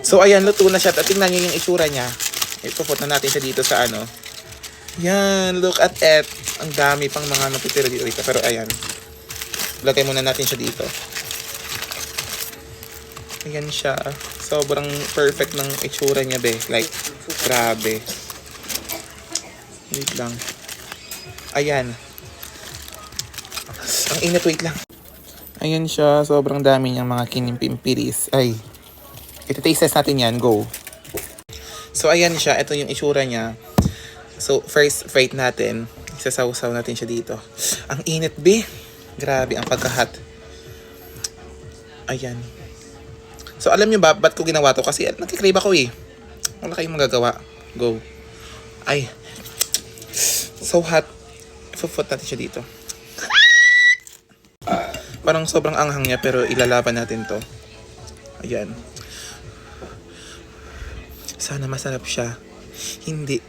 So, ayan, luto na siya. At tingnan nyo yung itsura niya. Ipuput na natin siya dito sa ano. Yan, look at it. Ang dami pang mga napitira dito. Pero ayan. Lagay muna natin siya dito. Ayan siya. Sobrang perfect ng itsura niya, be. Like, grabe. Wait lang. Ayan. Ang init, wait lang. Ayan siya. Sobrang dami niyang mga kinimpimpiris. Ay. Iti-taste test natin yan. Go. So, ayan siya. Ito yung itsura niya. So, first fry natin. Isasaw-saw natin siya dito. Ang init, be. Grabe, ang pagkahat. Ayan. So, alam nyo ba, ba't ko ginawa to? Kasi nagkikrave ako eh. Wala kayong magagawa. Go. Ay. So hot. Ipuput natin siya dito. Parang sobrang anghang niya, pero ilalaban natin to. Ayan. Sana masarap siya. Hindi.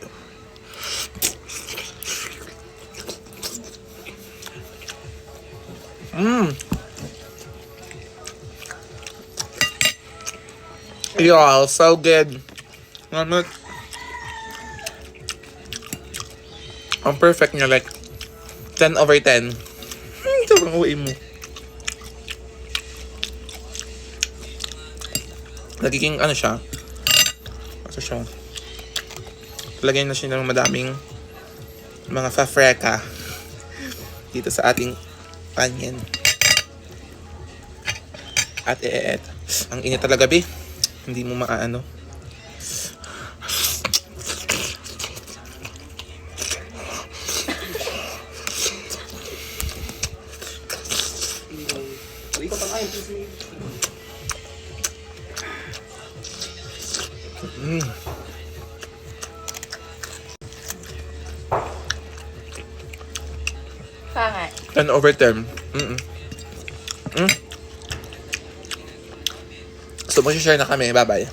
Yeah, so good. Ang perfect niya, like 10 over 10. Sobrang uwi mo. Nagiging ano siya. Kasi siya. Lagyan na siya ng madaming mga fafreka dito sa ating panyan. At ang init talaga, be. Hindi mo maaano. Pangat. 10 over 10. So, mag-share na kami. Bye-bye.